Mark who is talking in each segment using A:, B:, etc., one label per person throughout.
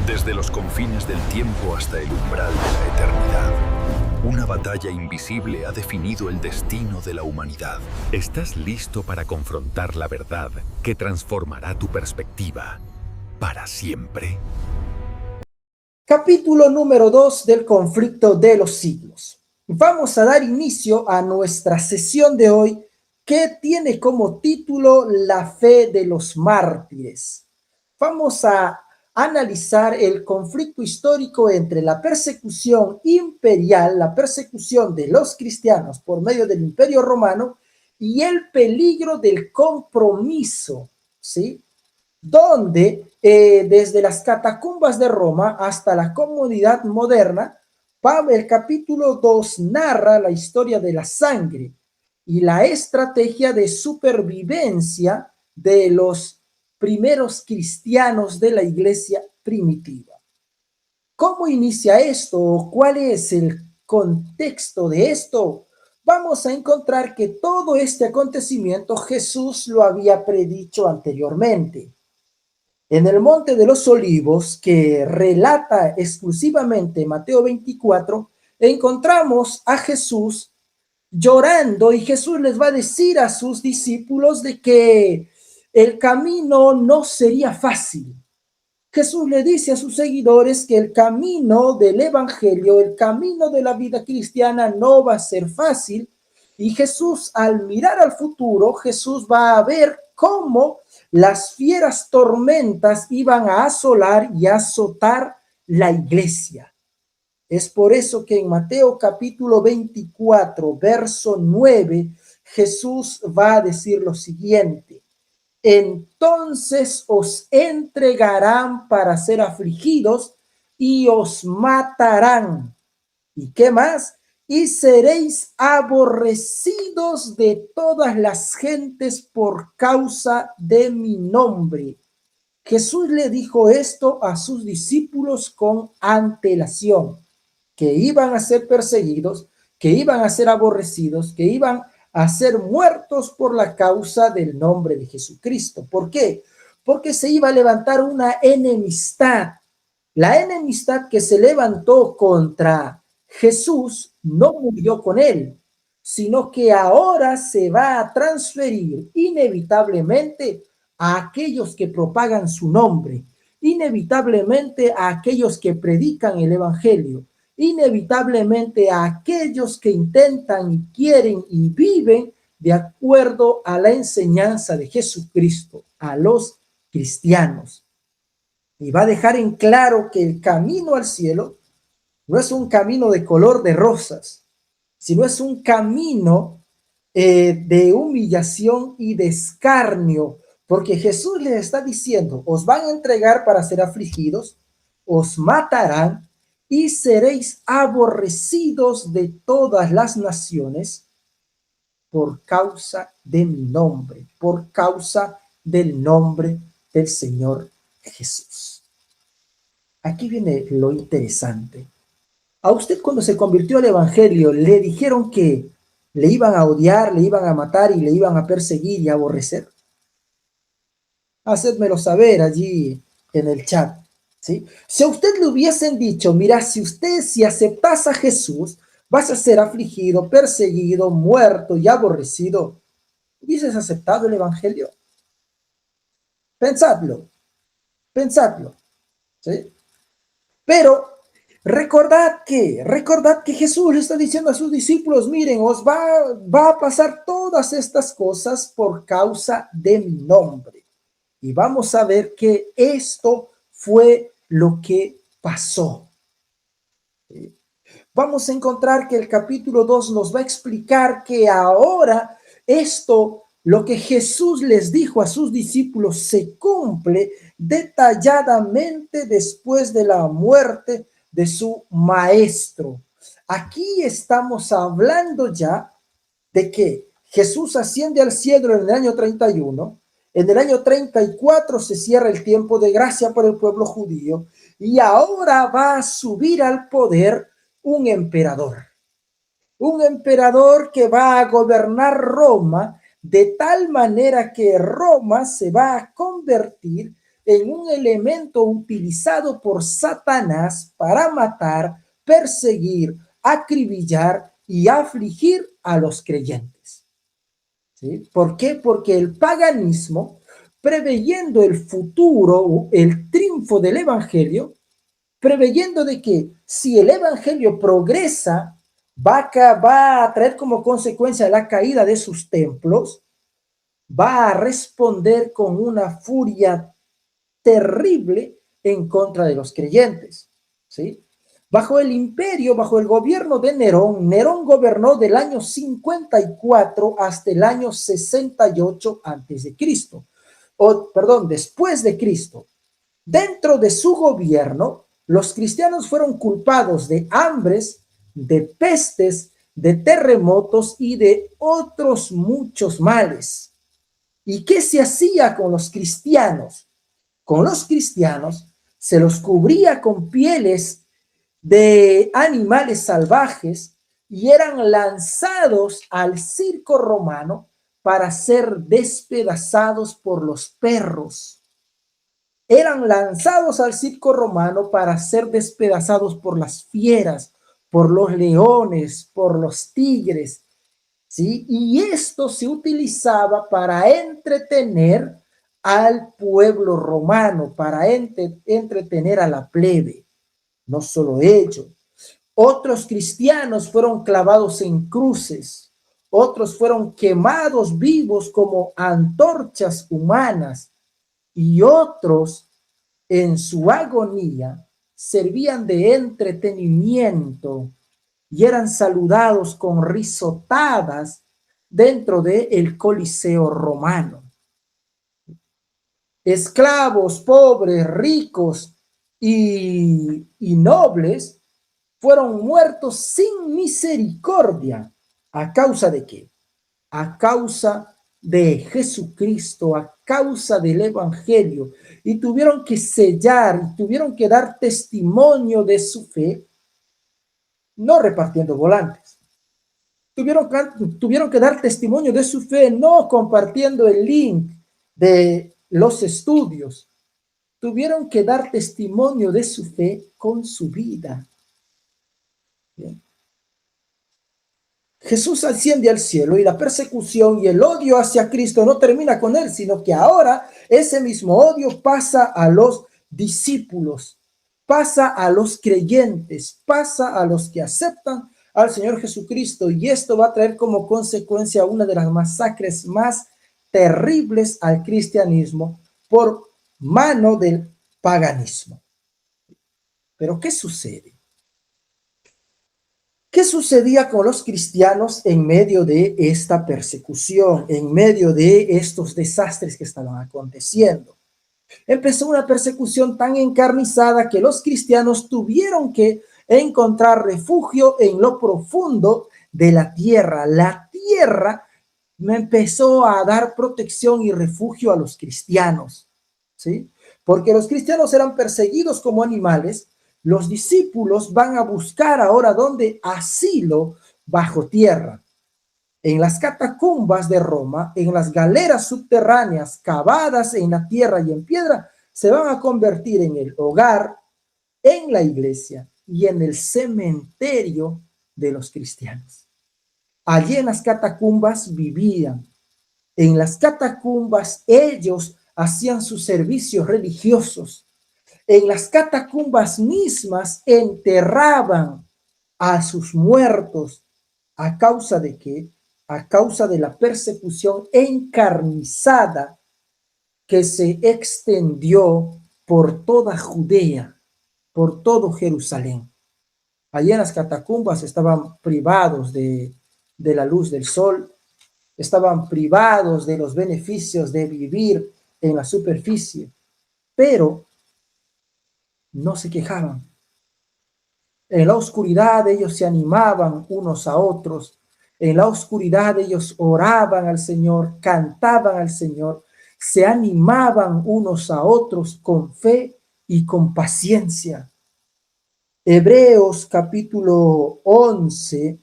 A: Desde los confines del tiempo hasta el umbral de la eternidad, una batalla invisible ha definido el destino de la humanidad. ¿Estás listo para confrontar la verdad que transformará tu perspectiva para siempre?
B: Capítulo número 2 del conflicto de los siglos. Vamos a dar inicio a nuestra sesión de hoy, que tiene como título La fe de los mártires. Vamos a analizar el conflicto histórico entre la persecución imperial, la persecución de los cristianos por medio del Imperio Romano, y el peligro del compromiso, ¿sí? Donde desde las catacumbas de Roma hasta la comunidad moderna, el capítulo 2 narra la historia de la sangre y la estrategia de supervivencia de los primeros cristianos de la iglesia primitiva. ¿Cómo inicia esto? ¿Cuál es el contexto de esto? Vamos a encontrar que todo este acontecimiento Jesús lo había predicho anteriormente. En el Monte de los Olivos, que relata exclusivamente Mateo 24, encontramos a Jesús llorando, y Jesús les va a decir a sus discípulos de que el camino no sería fácil. Jesús le dice a sus seguidores que el camino del evangelio, el camino de la vida cristiana no va a ser fácil, y Jesús, al mirar al futuro, Jesús va a ver cómo las fieras tormentas iban a asolar y azotar la iglesia. Es por eso que en Mateo capítulo 24, verso 9, Jesús va a decir lo siguiente: entonces os entregarán para ser afligidos y os matarán. ¿Y qué más? Y seréis aborrecidos de todas las gentes por causa de mi nombre. Jesús le dijo esto a sus discípulos con antelación, que iban a ser perseguidos, que iban a ser aborrecidos, que iban a ser muertos por la causa del nombre de Jesucristo. ¿Por qué? Porque se iba a levantar una enemistad. La enemistad que se levantó contra Jesús no murió con él, sino que ahora se va a transferir inevitablemente a aquellos que propagan su nombre, inevitablemente a aquellos que predican el evangelio, inevitablemente a aquellos que intentan y quieren y viven de acuerdo a la enseñanza de Jesucristo, a los cristianos. Y va a dejar en claro que el camino al cielo no es un camino de color de rosas, sino es un camino de humillación y de escarnio, porque Jesús les está diciendo: os van a entregar para ser afligidos, os matarán y seréis aborrecidos de todas las naciones por causa de mi nombre, por causa del nombre del Señor Jesús. Aquí viene lo interesante. A usted, cuando se convirtió al evangelio, le dijeron que le iban a odiar, le iban a matar y le iban a perseguir y a aborrecer. Hacedmelo saber allí en el chat, ¿sí? Si a usted le hubiesen dicho: mira, si aceptas a Jesús, vas a ser afligido, perseguido, muerto y aborrecido, ¿hubieses aceptado el evangelio? Pensadlo, ¿sí? Pero recordad que Jesús le está diciendo a sus discípulos: miren, os va a pasar todas estas cosas por causa de mi nombre. Y vamos a ver que esto fue lo que pasó. Vamos a encontrar que el capítulo 2 nos va a explicar que ahora esto, lo que Jesús les dijo a sus discípulos, se cumple detalladamente después de la muerte de su maestro. Aquí estamos hablando ya de que Jesús asciende al cielo en el año 31, en el año 34 se cierra el tiempo de gracia para el pueblo judío, y ahora va a subir al poder un emperador que va a gobernar Roma de tal manera que Roma se va a convertir en un elemento utilizado por Satanás para matar, perseguir, acribillar y afligir a los creyentes. ¿Sí? ¿Por qué? Porque el paganismo, preveyendo el futuro, el triunfo del evangelio, preveyendo de que si el evangelio progresa, va a traer como consecuencia la caída de sus templos, va a responder con una furia terrible en contra de los creyentes, ¿sí? Bajo el imperio, bajo el gobierno de Nerón, Nerón gobernó del año 54 hasta el año 68 antes de Cristo, después de Cristo. Dentro de su gobierno, los cristianos fueron culpados de hambres, de pestes, de terremotos y de otros muchos males. ¿Y qué se hacía con los cristianos? Con los cristianos se los cubría con pieles de animales salvajes y eran lanzados al circo romano para ser despedazados por los perros. Eran lanzados al circo romano para ser despedazados por las fieras, por los leones, por los tigres, ¿sí? Y esto se utilizaba para entretener al pueblo romano, para entretener a la plebe. No solo ello, otros cristianos fueron clavados en cruces, otros fueron quemados vivos como antorchas humanas, y otros en su agonía servían de entretenimiento y eran saludados con risotadas dentro del Coliseo romano. Esclavos, pobres, ricos y nobles fueron muertos sin misericordia. ¿A causa de qué? A causa de Jesucristo, a causa del evangelio, y tuvieron que sellar, y tuvieron que dar testimonio de su fe, no repartiendo volantes. Tuvieron que dar testimonio de su fe, no compartiendo el link de los estudios. Tuvieron que dar testimonio de su fe con su vida. Bien. Jesús asciende al cielo y la persecución y el odio hacia Cristo no termina con él, sino que ahora ese mismo odio pasa a los discípulos, pasa a los creyentes, pasa a los que aceptan al Señor Jesucristo, y esto va a traer como consecuencia una de las masacres más terribles al cristianismo por mano del paganismo. Pero ¿qué sucede? ¿Qué sucedía con los cristianos en medio de esta persecución, en medio de estos desastres que estaban aconteciendo? Empezó una persecución tan encarnizada que los cristianos tuvieron que encontrar refugio en lo profundo de la tierra. La tierra empezó a dar protección y refugio a los cristianos, ¿sí? Porque los cristianos eran perseguidos como animales. Los discípulos van a buscar ahora donde asilo bajo tierra. En las catacumbas de Roma, en las galeras subterráneas cavadas en la tierra y en piedra, se van a convertir en el hogar, en la iglesia y en el cementerio de los cristianos. Allí en las catacumbas vivían. En las catacumbas ellos hacían sus servicios religiosos. En las catacumbas mismas enterraban a sus muertos. ¿A causa de qué? A causa de la persecución encarnizada que se extendió por toda Judea, por todo Jerusalén. Allí en las catacumbas estaban privados de la luz del sol, estaban privados de los beneficios de vivir en la superficie, pero no se quejaban. En la oscuridad ellos se animaban unos a otros. En la oscuridad ellos oraban al Señor, cantaban al Señor, se animaban unos a otros con fe y con paciencia. Hebreos capítulo 11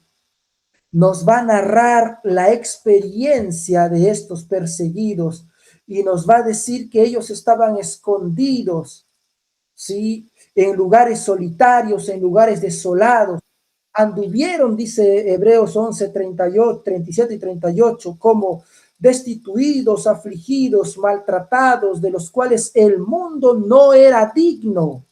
B: nos va a narrar la experiencia de estos perseguidos y nos va a decir que ellos estaban escondidos, ¿sí? En lugares solitarios, en lugares desolados. Anduvieron, dice Hebreos 11, 38, 37 y 38, como destituidos, afligidos, maltratados, de los cuales el mundo no era digno,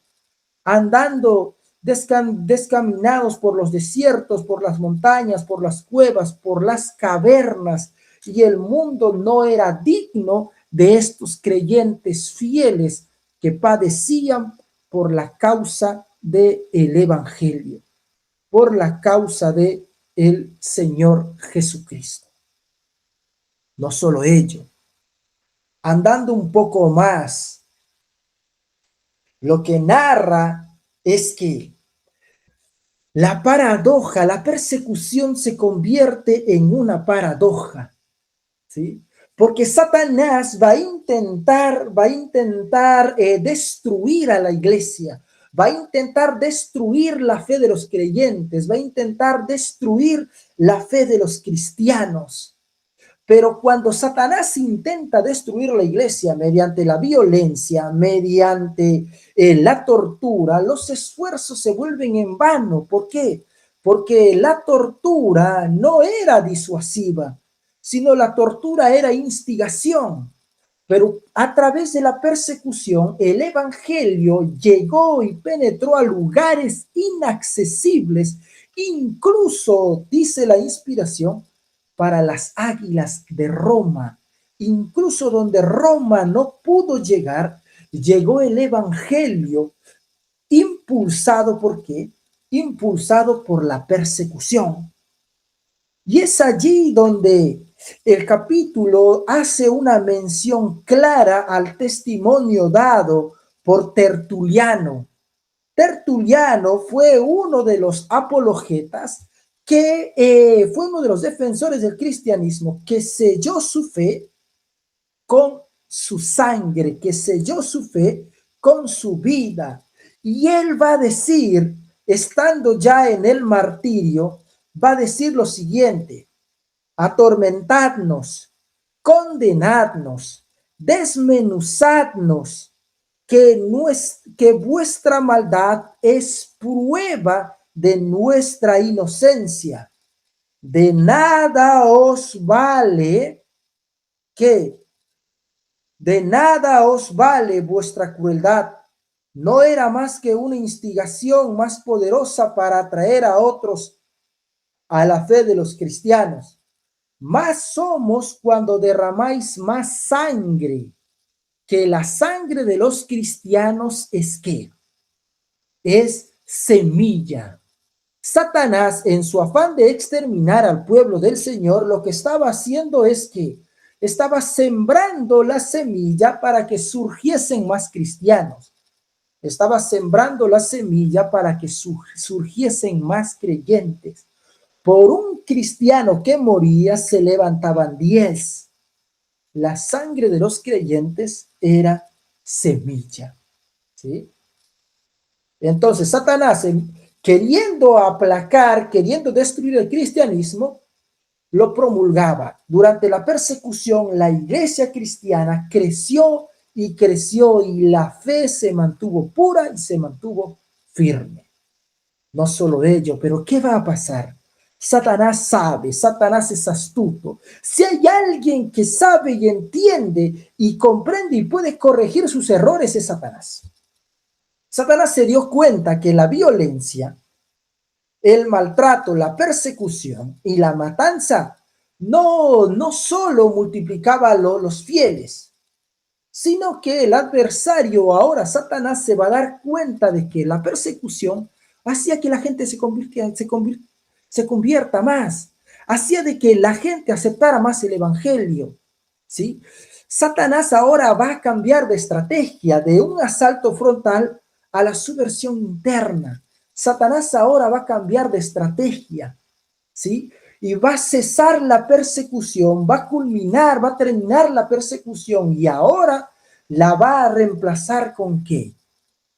B: andando descaminados por los desiertos, por las montañas, por las cuevas, por las cavernas, y el mundo no era digno de estos creyentes fieles que padecían por la causa del evangelio, por la causa de el Señor Jesucristo. No solo ello, andando un poco más, lo que narra es que la paradoja, la persecución se convierte en una paradoja, ¿sí? Porque Satanás va a intentar destruir a la iglesia, va a intentar destruir la fe de los creyentes, va a intentar destruir la fe de los cristianos. Pero cuando Satanás intenta destruir la iglesia mediante la violencia, mediante la tortura, los esfuerzos se vuelven en vano. ¿Por qué? Porque la tortura no era disuasiva, sino la tortura era instigación. Pero a través de la persecución, el evangelio llegó y penetró a lugares inaccesibles, incluso, dice la inspiración, para las águilas de Roma. Incluso donde Roma no pudo llegar, llegó el evangelio impulsado, ¿por qué? Impulsado por la persecución. Y es allí donde el capítulo hace una mención clara al testimonio dado por Tertuliano. Tertuliano fue uno de los apologetas que fue uno de los defensores del cristianismo que selló su fe con su sangre, que selló su fe con su vida. Y él va a decir, estando ya en el martirio, va a decir lo siguiente: atormentadnos, condenadnos, desmenuzadnos, que vuestra maldad es prueba de nuestra inocencia. De nada os vale de nada os vale vuestra crueldad. No era más que una instigación más poderosa para atraer a otros a la fe de los cristianos. Más somos cuando derramáis más sangre, que la sangre de los cristianos es ¿qué? Es semilla. Satanás, en su afán de exterminar al pueblo del Señor, lo que estaba haciendo es que estaba sembrando la semilla para que surgiesen más cristianos. Estaba sembrando la semilla para que surgiesen más creyentes. Por un cristiano que moría se levantaban 10. La sangre de los creyentes era semilla, ¿sí? Entonces Satanás, queriendo aplacar, queriendo destruir el cristianismo, lo promulgaba. Durante la persecución, la iglesia cristiana creció y creció, y la fe se mantuvo pura y se mantuvo firme. No solo ello, pero ¿qué va a pasar? Satanás sabe, Satanás es astuto. Si hay alguien que sabe y entiende y comprende y puede corregir sus errores, es Satanás. Satanás se dio cuenta que la violencia, el maltrato, la persecución y la matanza no solo multiplicaba los fieles, sino que el adversario, ahora Satanás, se va a dar cuenta de que la persecución hacía que la gente se convierta más, hacía de que la gente aceptara más el evangelio, ¿sí? Satanás ahora va a cambiar de estrategia, de un asalto frontal a la subversión interna. Satanás ahora va a cambiar de estrategia, ¿sí? Y va a cesar la persecución, va a culminar, va a terminar la persecución, y ahora la va a reemplazar ¿con qué?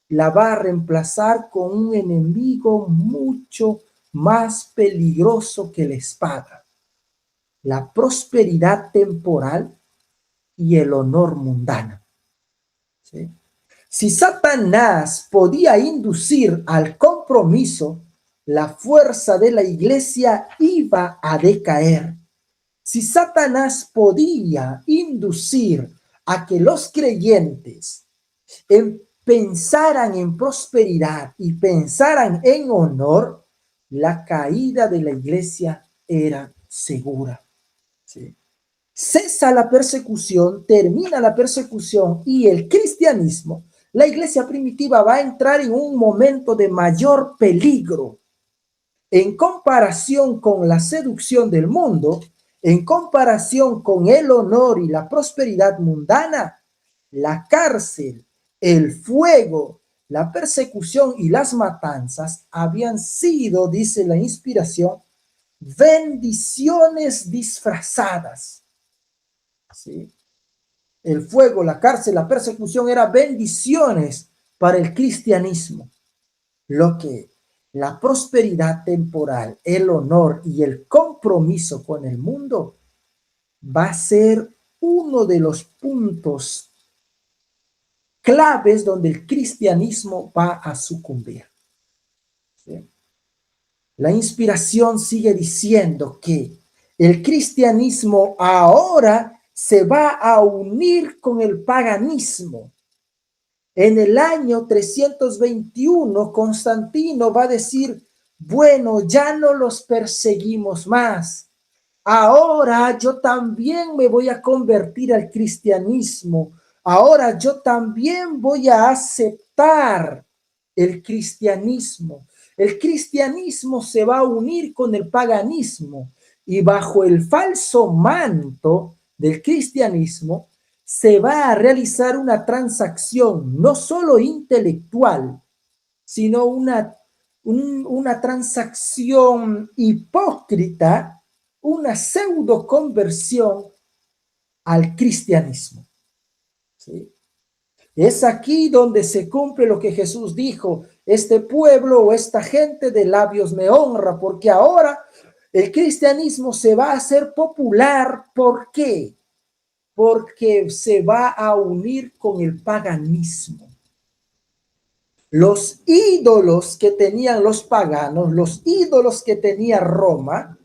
B: La va a reemplazar con un enemigo mucho más peligroso que la espada: la prosperidad temporal y el honor mundano. ¿Sí? Si Satanás podía inducir al compromiso, la fuerza de la iglesia iba a decaer. Si Satanás podía inducir a que los creyentes pensaran en prosperidad y pensaran en honor, la caída de la iglesia era segura. ¿Sí? Cesa la persecución, termina la persecución y el cristianismo, la iglesia primitiva va a entrar en un momento de mayor peligro en comparación con la seducción del mundo, en comparación con el honor y la prosperidad mundana. La cárcel, el fuego, la persecución y las matanzas habían sido, dice la inspiración, bendiciones disfrazadas. ¿Sí? El fuego, la cárcel, la persecución eran bendiciones para el cristianismo. Lo que la prosperidad temporal, el honor y el compromiso con el mundo va a ser uno de los puntos claves donde el cristianismo va a sucumbir. ¿Sí? La inspiración sigue diciendo que el cristianismo ahora se va a unir con el paganismo. En el año 321, Constantino va a decir, bueno, ya no los perseguimos más. Ahora yo también me voy a convertir al cristianismo. Ahora yo también voy a aceptar el cristianismo. El cristianismo se va a unir con el paganismo y bajo el falso manto del cristianismo se va a realizar una transacción no solo intelectual, sino una transacción hipócrita, una pseudo conversión al cristianismo. ¿Sí? Es aquí donde se cumple lo que Jesús dijo, este pueblo o esta gente de labios me honra, porque ahora el cristianismo se va a hacer popular. ¿Por qué? Porque se va a unir con el paganismo. Los ídolos que tenían los paganos, los ídolos que tenía Roma,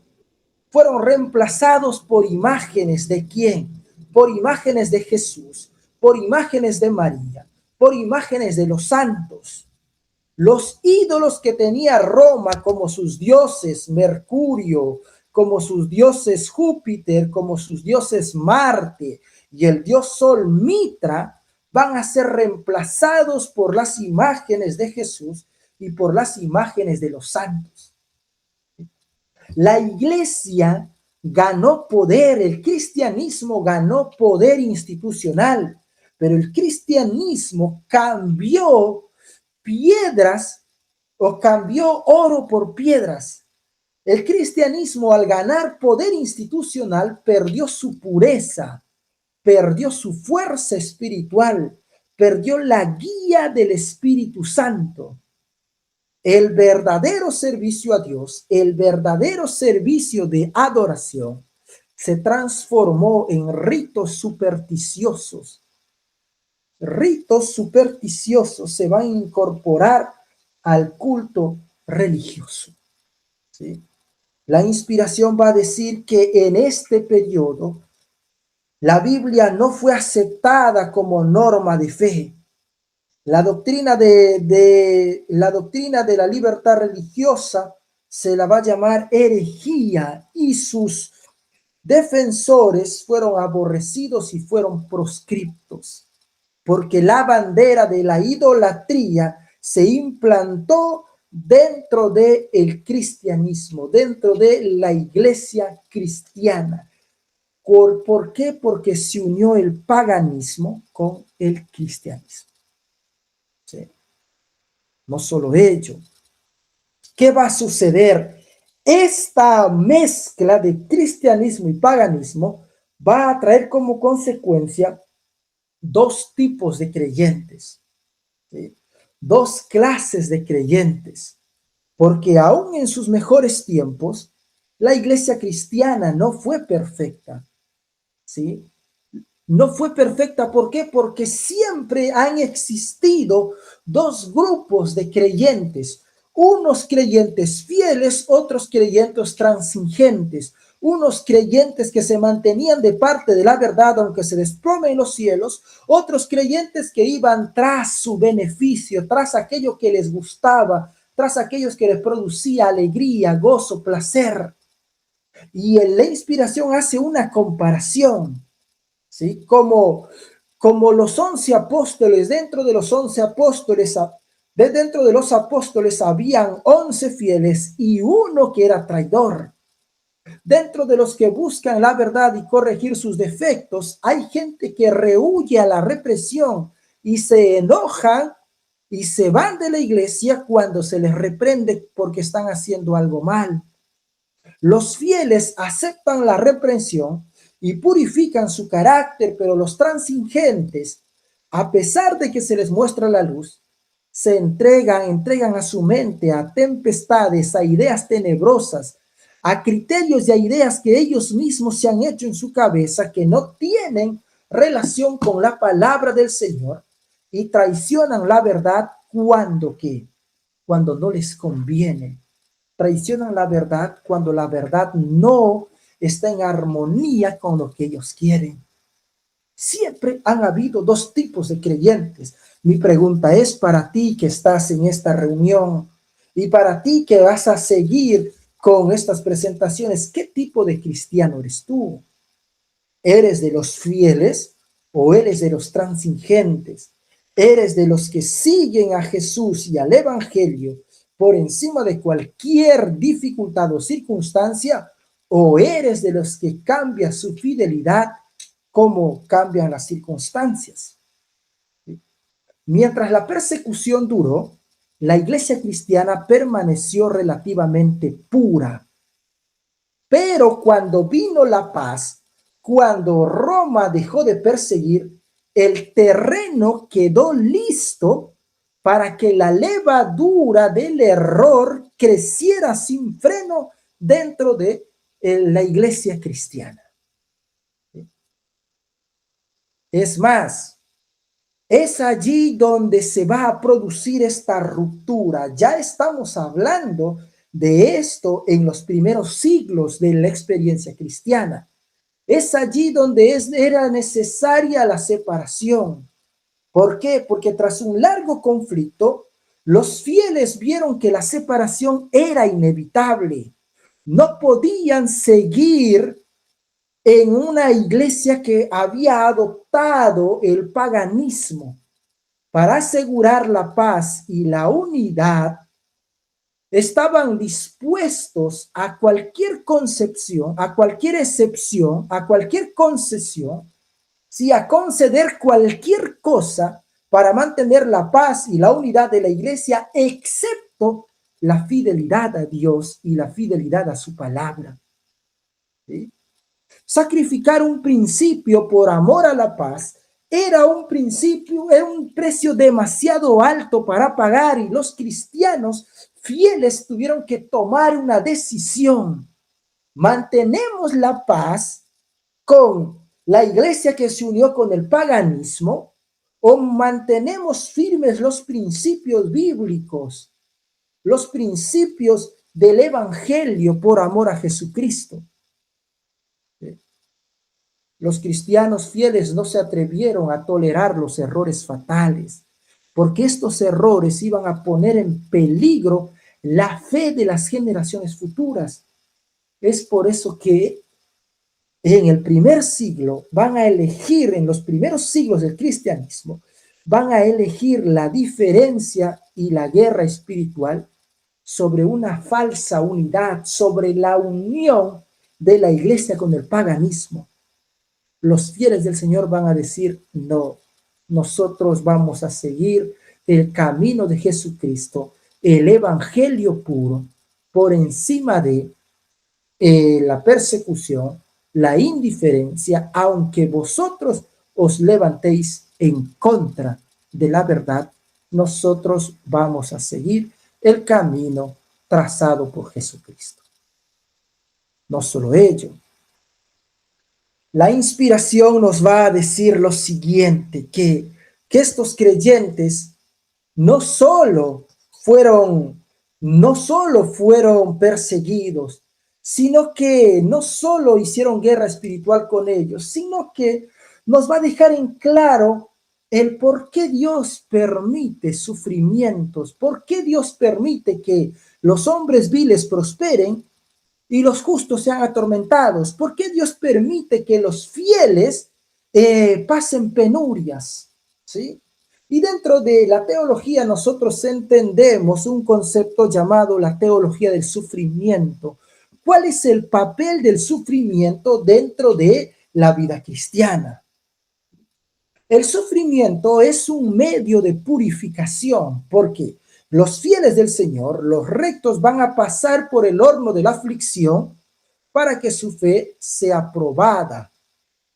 B: fueron reemplazados por imágenes ¿de quién? Por imágenes de Jesús, por imágenes de María, por imágenes de los santos. Los ídolos que tenía Roma como sus dioses Mercurio, como sus dioses Júpiter, como sus dioses Marte y el dios Sol Mitra, van a ser reemplazados por las imágenes de Jesús y por las imágenes de los santos. La iglesia ganó poder, el cristianismo ganó poder institucional, pero el cristianismo cambió piedras o cambió oro por piedras. El cristianismo, al ganar poder institucional, perdió su pureza, perdió su fuerza espiritual, perdió la guía del Espíritu Santo. El verdadero servicio a Dios, el verdadero servicio de adoración, se transformó en ritos supersticiosos. Ritos supersticiosos se van a incorporar al culto religioso. ¿Sí? La inspiración va a decir que en este periodo la Biblia no fue aceptada como norma de fe. La doctrina de la libertad religiosa se la va a llamar herejía y sus defensores fueron aborrecidos y fueron proscriptos, porque la bandera de la idolatría se implantó dentro del cristianismo, dentro de la iglesia cristiana. ¿Por qué? Porque se unió el paganismo con el cristianismo. ¿Sí? No solo ello. ¿Qué va a suceder? Esta mezcla de cristianismo y paganismo va a traer como consecuencia dos tipos de creyentes, ¿sí? Dos clases de creyentes, porque aún en sus mejores tiempos, la iglesia cristiana no fue perfecta, ¿sí? No fue perfecta. ¿Por qué? Porque siempre han existido dos grupos de creyentes. Unos creyentes fieles, otros creyentes transigentes. Unos creyentes que se mantenían de parte de la verdad, aunque se desplome en los cielos. Otros creyentes que iban tras su beneficio, tras aquello que les gustaba, tras aquellos que les producía alegría, gozo, placer. Y en la inspiración hace una comparación, ¿sí? Como los 11 apóstoles, dentro de los apóstoles habían 11 fieles y uno que era traidor. Dentro de los que buscan la verdad y corregir sus defectos, hay gente que rehúye a la represión y se enojan y se van de la iglesia cuando se les reprende porque están haciendo algo mal. Los fieles aceptan la reprensión y purifican su carácter, pero los transigentes, a pesar de que se les muestra la luz, se entregan a su mente a tempestades, a ideas tenebrosas, a criterios y a ideas que ellos mismos se han hecho en su cabeza, que no tienen relación con la palabra del Señor, y traicionan la verdad cuando no les conviene. Traicionan la verdad cuando la verdad no está en armonía con lo que ellos quieren. Siempre han habido dos tipos de creyentes. Mi pregunta es para ti que estás en esta reunión y para ti que vas a seguir con estas presentaciones, ¿qué tipo de cristiano eres tú? ¿Eres de los fieles o eres de los transigentes? ¿Eres de los que siguen a Jesús y al Evangelio por encima de cualquier dificultad o circunstancia? ¿O eres de los que cambian su fidelidad como cambian las circunstancias? Mientras la persecución duró, la iglesia cristiana permaneció relativamente pura. Pero cuando vino la paz, cuando Roma dejó de perseguir, el terreno quedó listo para que la levadura del error creciera sin freno dentro de la iglesia cristiana. Es más, es allí donde se va a producir esta ruptura. Ya estamos hablando de esto en los primeros siglos de la experiencia cristiana. Es allí donde era necesaria la separación. ¿Por qué? Porque tras un largo conflicto, los fieles vieron que la separación era inevitable. No podían seguir en una iglesia que había adoptado el paganismo. Para asegurar la paz y la unidad, estaban dispuestos a cualquier concepción, a cualquier excepción, a cualquier concesión, sí, a conceder cualquier cosa para mantener la paz y la unidad de la iglesia, excepto la fidelidad a Dios y la fidelidad a su palabra. ¿Sí? Sacrificar un principio por amor a la paz era un principio, era un precio demasiado alto para pagar, y los cristianos fieles tuvieron que tomar una decisión. ¿Mantenemos la paz con la iglesia que se unió con el paganismo o mantenemos firmes los principios bíblicos, los principios del evangelio por amor a Jesucristo? Los cristianos fieles no se atrevieron a tolerar los errores fatales, porque estos errores iban a poner en peligro la fe de las generaciones futuras. Es por eso que en el primer siglo van a elegir, en los primeros siglos del cristianismo, van a elegir la diferencia y la guerra espiritual sobre una falsa unidad, sobre la unión de la iglesia con el paganismo. Los fieles del Señor van a decir, no, nosotros vamos a seguir el camino de Jesucristo, el evangelio puro, por encima de la persecución, la indiferencia, aunque vosotros os levantéis en contra de la verdad, nosotros vamos a seguir el camino trazado por Jesucristo. No solo ello, La inspiración nos va a decir lo siguiente, que estos creyentes no solo fueron, no solo fueron perseguidos, sino que no solo hicieron guerra espiritual con ellos, sino que nos va a dejar en claro el por qué Dios permite sufrimientos, por qué Dios permite que los hombres viles prosperen y los justos sean atormentados, por qué Dios permite que los fieles pasen penurias, ¿sí? Y dentro de la teología nosotros entendemos un concepto llamado la teología del sufrimiento. ¿Cuál es el papel del sufrimiento dentro de la vida cristiana? El sufrimiento es un medio de purificación porque los fieles del Señor, los rectos, van a pasar por el horno de la aflicción para que su fe sea probada,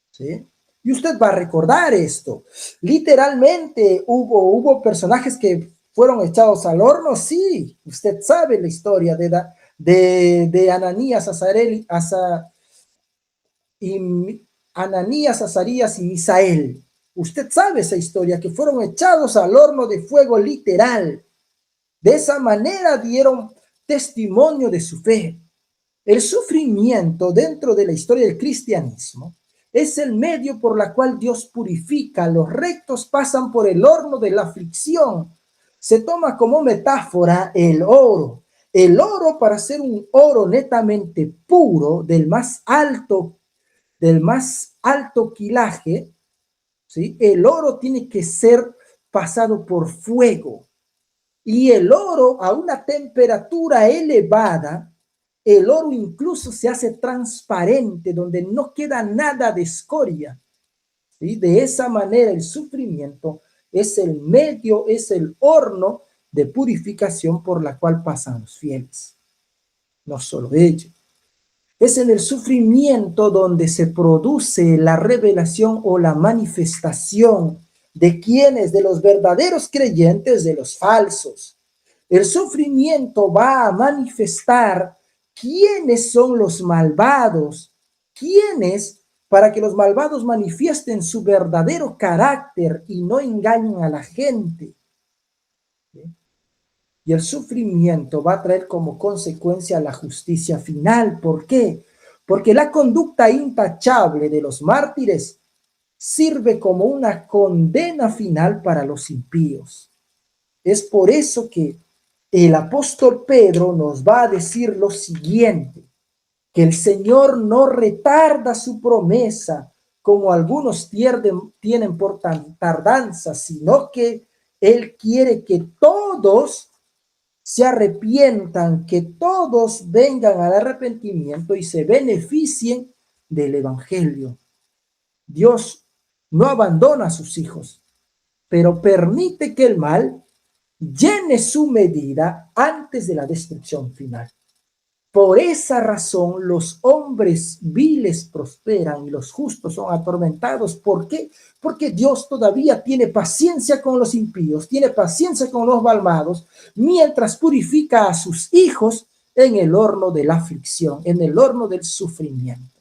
B: ¿sí? Y usted va a recordar esto. Literalmente hubo personajes que fueron echados al horno, sí. Usted sabe la historia de Ananías, Ananías, Azarías y Misael. Usted sabe esa historia, que fueron echados al horno de fuego literal. De esa manera dieron testimonio de su fe. El sufrimiento dentro de la historia del cristianismo es el medio por la cual Dios purifica. Los rectos pasan por el horno de la aflicción. Se toma como metáfora el oro. El oro, para ser un oro netamente puro, del más alto quilaje, ¿sí? El oro tiene que ser pasado por fuego. Y el oro a una temperatura elevada, el oro incluso se hace transparente, donde no queda nada de escoria, ¿sí? De esa manera el sufrimiento es el medio, es el horno de purificación por la cual pasan los fieles. No solo ello. Es en el sufrimiento donde se produce la revelación o la manifestación de quienes, de los verdaderos creyentes, de los falsos. El sufrimiento va a manifestar quiénes son los malvados, quiénes, para que los malvados manifiesten su verdadero carácter y no engañen a la gente. Y el sufrimiento va a traer como consecuencia la justicia final. ¿Por qué? Porque la conducta intachable de los mártires sirve como una condena final para los impíos. Es por eso que el apóstol Pedro nos va a decir lo siguiente, que el Señor no retarda su promesa, como algunos tienen por tardanza, sino que Él quiere que todos se arrepientan, que todos vengan al arrepentimiento y se beneficien del evangelio. Dios no abandona a sus hijos, pero permite que el mal llene su medida antes de la destrucción final. Por esa razón los hombres viles prosperan y los justos son atormentados. ¿Por qué? Porque Dios todavía tiene paciencia con los impíos, tiene paciencia con los malvados, mientras purifica a sus hijos en el horno de la aflicción, en el horno del sufrimiento.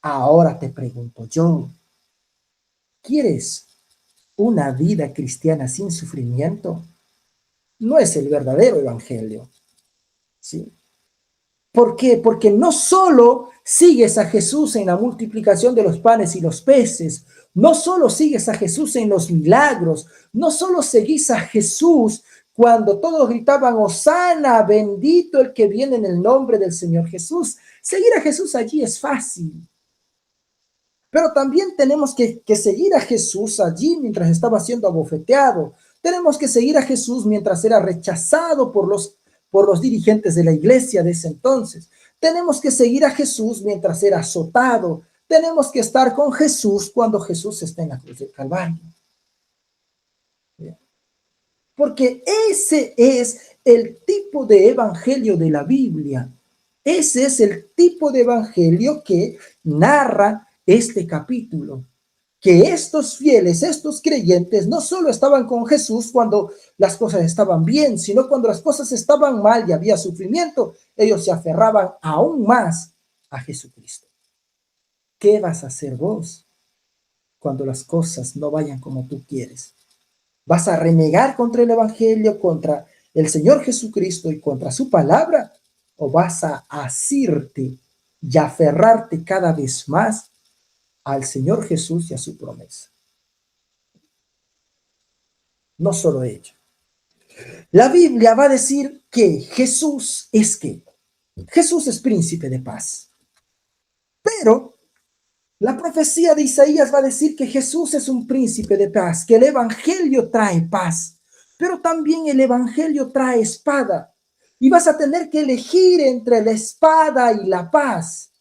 B: Ahora te pregunto yo, ¿quieres una vida cristiana sin sufrimiento? No es el verdadero evangelio, ¿sí? ¿Por qué? Porque no solo sigues a Jesús en la multiplicación de los panes y los peces, no solo sigues a Jesús en los milagros, no solo seguís a Jesús cuando todos gritaban, Hosana, bendito el que viene en el nombre del Señor Jesús. Seguir a Jesús allí es fácil. Pero también tenemos que seguir a Jesús allí mientras estaba siendo abofeteado. Tenemos que seguir a Jesús mientras era rechazado por los dirigentes de la iglesia de ese entonces. Tenemos que seguir a Jesús mientras era azotado. Tenemos que estar con Jesús cuando Jesús está en la cruz del Calvario. Porque ese es el tipo de evangelio de la Biblia. Ese es el tipo de evangelio que narra este capítulo. Que estos fieles, estos creyentes, no solo estaban con Jesús cuando las cosas estaban bien, sino cuando las cosas estaban mal y había sufrimiento, ellos se aferraban aún más a Jesucristo. ¿Qué vas a hacer vos cuando las cosas no vayan como tú quieres? ¿Vas a renegar contra el Evangelio, contra el Señor Jesucristo y contra su palabra? ¿O vas a asirte y aferrarte cada vez más al Señor Jesús y a su promesa? No solo ello. La Biblia va a decir que Jesús es ¿qué? Jesús es príncipe de paz. Pero la profecía de Isaías va a decir que Jesús es un príncipe de paz, que el evangelio trae paz, pero también el evangelio trae espada. Y vas a tener que elegir entre la espada y la paz,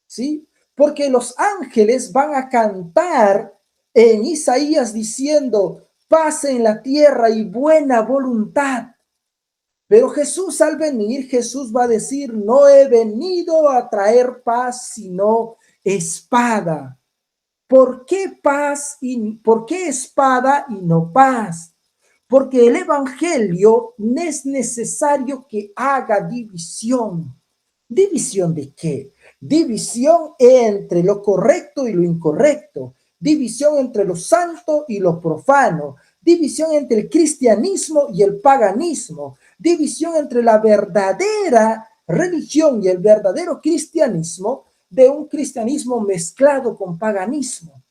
B: ¿sí? Porque los ángeles van a cantar en Isaías diciendo, paz en la tierra y buena voluntad. Pero Jesús al venir, Jesús va a decir, no he venido a traer paz, sino espada. ¿Por qué paz y por qué espada y no paz? Porque el evangelio es necesario que haga división. ¿División de qué? División entre lo correcto y lo incorrecto. División entre lo santo y lo profano. División entre el cristianismo y el paganismo. División entre la verdadera religión y el verdadero cristianismo, de un cristianismo mezclado con paganismo.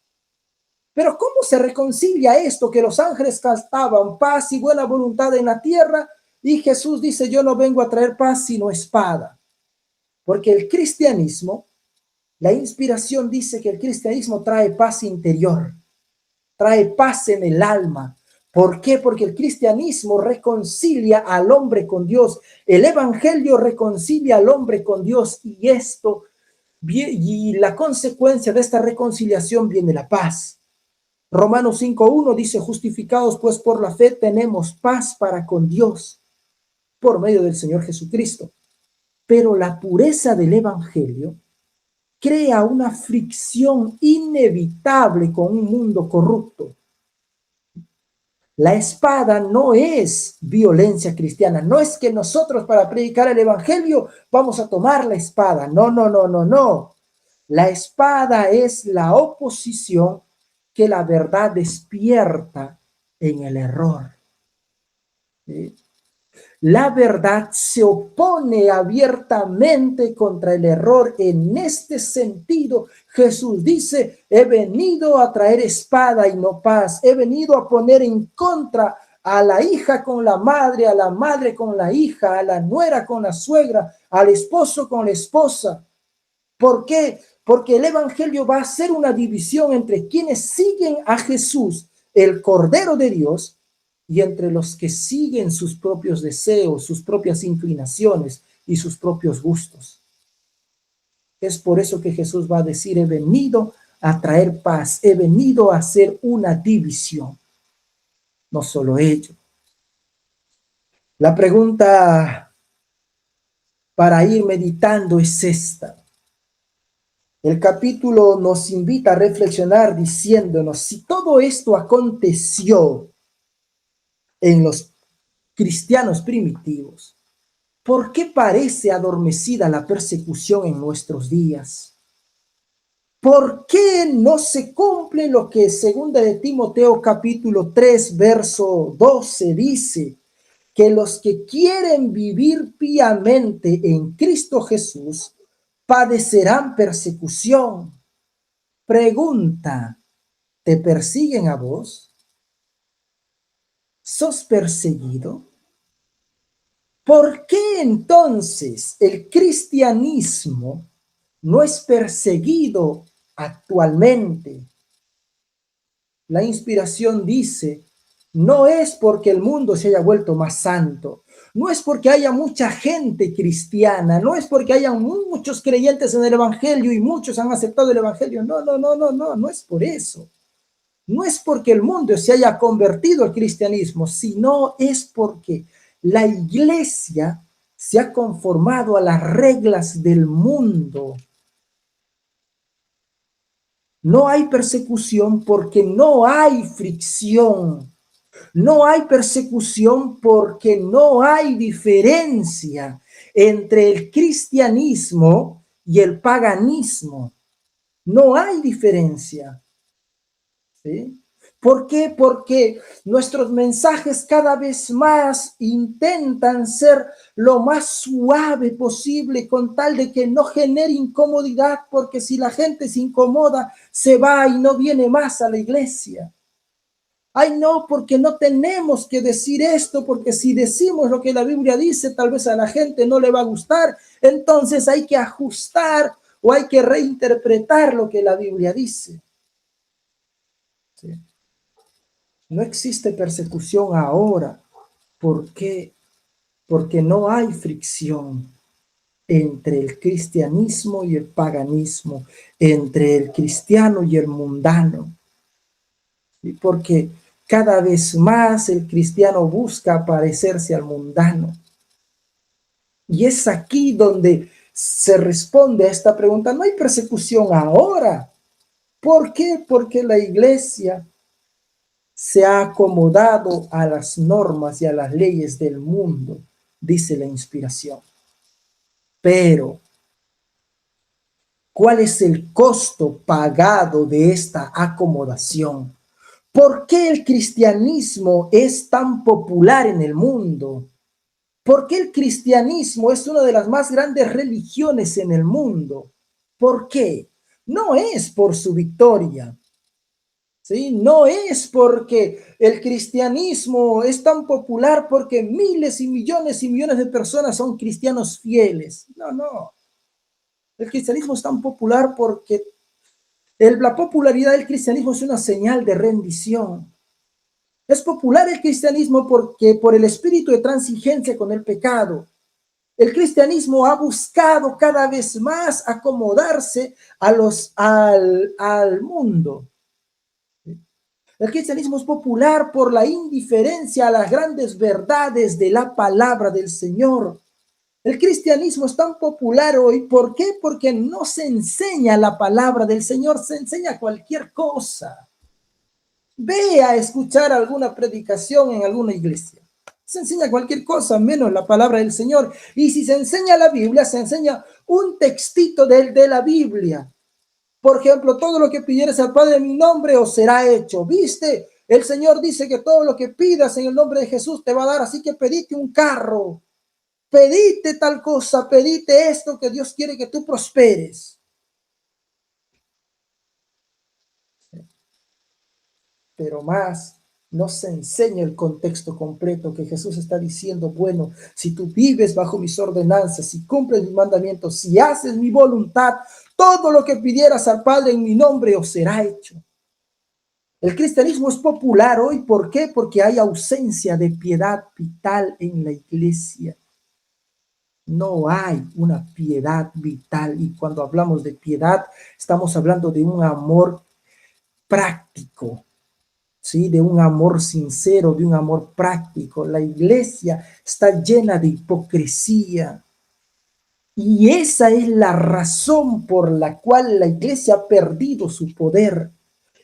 B: Pero ¿cómo se reconcilia esto que los ángeles cantaban paz y buena voluntad en la tierra y Jesús dice yo no vengo a traer paz sino espada? Porque el cristianismo, la inspiración dice que el cristianismo trae paz interior, trae paz en el alma. ¿Por qué? Porque el cristianismo reconcilia al hombre con Dios. El evangelio reconcilia al hombre con Dios y la consecuencia de esta reconciliación viene la paz. Romanos 5:1 dice, justificados pues por la fe tenemos paz para con Dios por medio del Señor Jesucristo. Pero la pureza del evangelio crea una fricción inevitable con un mundo corrupto. La espada no es violencia cristiana. No es que nosotros para predicar el evangelio vamos a tomar la espada. No, no, no, no, no. La espada es la oposición que la verdad despierta en el error. ¿Sí? La verdad se opone abiertamente contra el error. En este sentido, Jesús dice, he venido a traer espada y no paz. He venido a poner en contra a la hija con la madre, a la madre con la hija, a la nuera con la suegra, al esposo con la esposa. ¿Por qué? Porque el evangelio va a hacer una división entre quienes siguen a Jesús, el Cordero de Dios, y entre los que siguen sus propios deseos, sus propias inclinaciones y sus propios gustos. Es por eso que Jesús va a decir, he venido a traer paz, he venido a hacer una división. No solo ello. La pregunta para ir meditando es esta. El capítulo nos invita a reflexionar diciéndonos, si todo esto aconteció en los cristianos primitivos, ¿por qué parece adormecida la persecución en nuestros días? ¿Por qué no se cumple lo que segunda de Timoteo capítulo 3 verso 12 dice? Que los que quieren vivir piamente en Cristo Jesús padecerán persecución. Pregunta, ¿te persiguen a vos? ¿Sos perseguido? ¿Por qué entonces el cristianismo no es perseguido actualmente? La inspiración dice, no es porque el mundo se haya vuelto más santo, no es porque haya mucha gente cristiana, no es porque haya muchos creyentes en el evangelio y muchos han aceptado el evangelio, no es por eso. No es porque el mundo se haya convertido al cristianismo, sino es porque la iglesia se ha conformado a las reglas del mundo. No hay persecución porque no hay fricción. No hay persecución porque no hay diferencia entre el cristianismo y el paganismo. No hay diferencia. ¿Sí? ¿Por qué? Porque nuestros mensajes cada vez más intentan ser lo más suave posible con tal de que no genere incomodidad, porque si la gente se incomoda, se va y no viene más a la iglesia. Ay, no, porque no tenemos que decir esto, porque si decimos lo que la Biblia dice, tal vez a la gente no le va a gustar. Entonces hay que ajustar o hay que reinterpretar lo que la Biblia dice. ¿Sí? No existe persecución ahora. ¿Por qué? Porque no hay fricción entre el cristianismo y el paganismo, entre el cristiano y el mundano. ¿Sí? Porque cada vez más el cristiano busca parecerse al mundano. Y es aquí donde se responde a esta pregunta. No hay persecución ahora. ¿Por qué? Porque la iglesia se ha acomodado a las normas y a las leyes del mundo, dice la inspiración. Pero, ¿cuál es el costo pagado de esta acomodación? ¿Por qué el cristianismo es tan popular en el mundo? ¿Por qué el cristianismo es una de las más grandes religiones en el mundo? ¿Por qué? No es por su victoria. ¿Sí? No es porque el cristianismo es tan popular porque miles y millones de personas son cristianos fieles. No, no. El cristianismo es tan popular porque la popularidad del cristianismo es una señal de rendición. Es popular el cristianismo porque por el espíritu de transigencia con el pecado. El cristianismo ha buscado cada vez más acomodarse al mundo. El cristianismo es popular por la indiferencia a las grandes verdades de la palabra del Señor. El cristianismo es tan popular hoy, ¿por qué? Porque no se enseña la palabra del Señor, se enseña cualquier cosa. Ve a escuchar alguna predicación en alguna iglesia. Se enseña cualquier cosa, menos la palabra del Señor. Y si se enseña la Biblia, se enseña un textito de la Biblia. Por ejemplo, todo lo que pidieres al Padre en mi nombre os será hecho. ¿Viste? El Señor dice que todo lo que pidas en el nombre de Jesús te va a dar, así que pedite un carro, pedite tal cosa, pedite esto que Dios quiere que tú prosperes. Pero más no se enseña el contexto completo que Jesús está diciendo, bueno, si tú vives bajo mis ordenanzas, si cumples mis mandamientos, si haces mi voluntad, todo lo que pidieras al Padre en mi nombre os será hecho. El cristianismo es popular hoy, ¿por qué? Porque hay ausencia de piedad vital en la iglesia. No hay una piedad vital, y cuando hablamos de piedad, estamos hablando de un amor práctico, ¿sí? De un amor sincero, de un amor práctico. La iglesia está llena de hipocresía. Y esa es la razón por la cual la iglesia ha perdido su poder.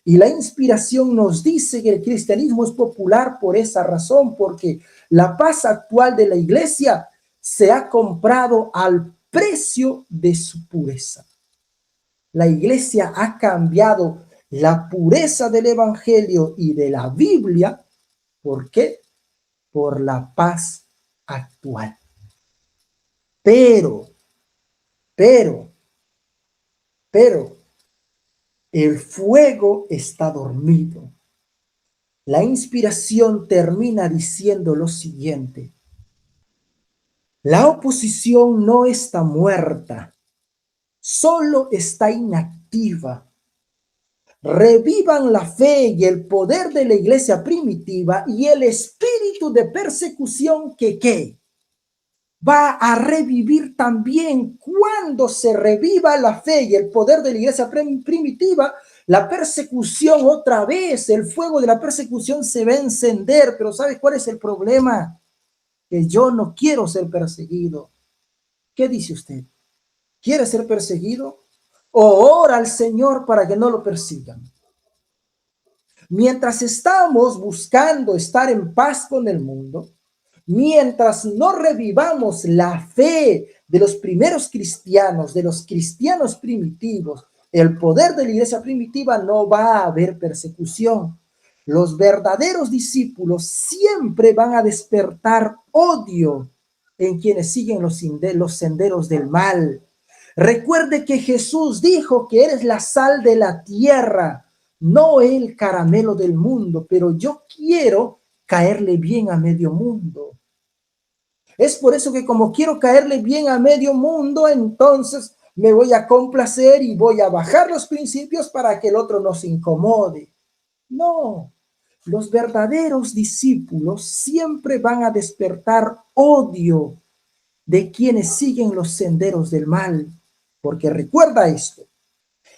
B: Y la inspiración nos dice que el cristianismo es popular por esa razón, porque la paz actual de la iglesia se ha comprado al precio de su pureza. La iglesia ha cambiado la pureza del evangelio y de la Biblia. ¿Por qué? Por la paz actual. Pero, pero, el fuego está dormido. La inspiración termina diciendo lo siguiente: la oposición no está muerta, solo está inactiva. Revivan la fe y el poder de la iglesia primitiva y el espíritu de persecución que va a revivir también. Cuando se reviva la fe y el poder de la iglesia primitiva, la persecución otra vez, el fuego de la persecución se va a encender. Pero ¿sabes cuál es el problema? Que yo no quiero ser perseguido. ¿Qué dice usted? ¿Quiere ser perseguido? ¿O ora al Señor para que no lo persigan? Mientras estamos buscando estar en paz con el mundo, mientras no revivamos la fe de los primeros cristianos, de los cristianos primitivos, el poder de la iglesia primitiva, no va a haber persecución. Los verdaderos discípulos siempre van a despertar odio en quienes siguen los senderos del mal. Recuerde que Jesús dijo que eres la sal de la tierra, no el caramelo del mundo, pero yo quiero caerle bien a medio mundo. Es por eso que como quiero caerle bien a medio mundo, entonces me voy a complacer y voy a bajar los principios para que el otro no se incomode. No, los verdaderos discípulos siempre van a despertar odio de quienes siguen los senderos del mal. Porque recuerda esto,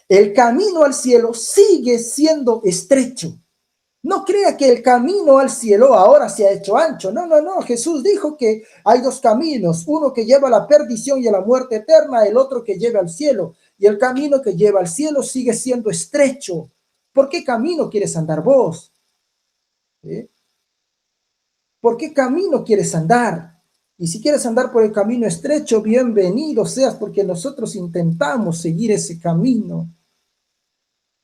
B: el camino al cielo sigue siendo estrecho. No crea que el camino al cielo ahora se ha hecho ancho. No, no, no. Jesús dijo que hay dos caminos, uno que lleva a la perdición y a la muerte eterna, el otro que lleva al cielo. Y el camino que lleva al cielo sigue siendo estrecho. ¿Por qué camino quieres andar vos? ¿Eh? ¿Por qué camino quieres andar? Y si quieres andar por el camino estrecho, bienvenido seas, porque nosotros intentamos seguir ese camino.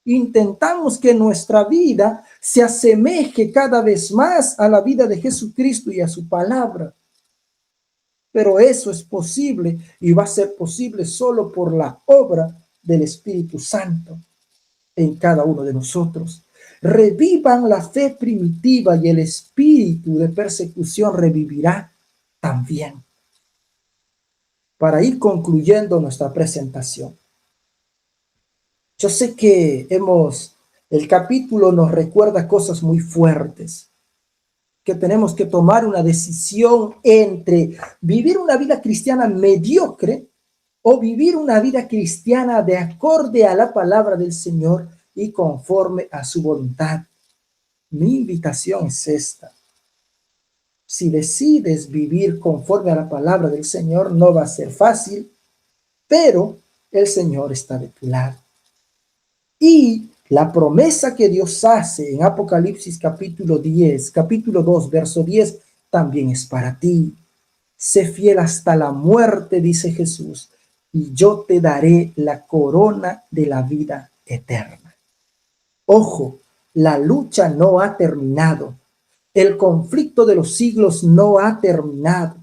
B: Intentamos que nuestra vida se asemeje cada vez más a la vida de Jesucristo y a su palabra. Pero eso es posible y va a ser posible solo por la obra del Espíritu Santo en cada uno de nosotros. Revivan la fe primitiva y el espíritu de persecución revivirá también. Para ir concluyendo nuestra presentación. Yo sé que el capítulo nos recuerda cosas muy fuertes, que tenemos que tomar una decisión entre vivir una vida cristiana mediocre o vivir una vida cristiana de acorde a la palabra del Señor y conforme a su voluntad. Mi invitación es esta. Si decides vivir conforme a la palabra del Señor, no va a ser fácil, pero el Señor está de tu lado. Y la promesa que Dios hace en Apocalipsis capítulo 2, verso 10, también es para ti. Sé fiel hasta la muerte, dice Jesús, y yo te daré la corona de la vida eterna. Ojo, la lucha no ha terminado. El conflicto de los siglos no ha terminado.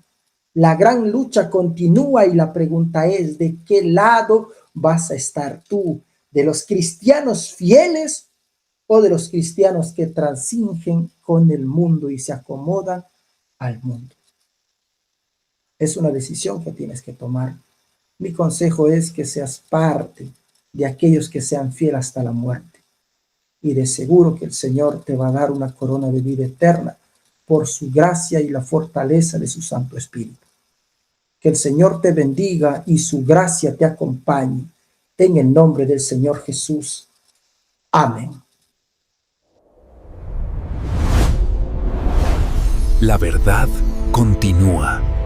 B: La gran lucha continúa y la pregunta es, ¿de qué lado vas a estar tú? ¿De los cristianos fieles o de los cristianos que transingen con el mundo y se acomodan al mundo? Es una decisión que tienes que tomar. Mi consejo es que seas parte de aquellos que sean fieles hasta la muerte. Y de seguro que el Señor te va a dar una corona de vida eterna por su gracia y la fortaleza de su Santo Espíritu. Que el Señor te bendiga y su gracia te acompañe. En el nombre del Señor Jesús. Amén.
A: La verdad continúa.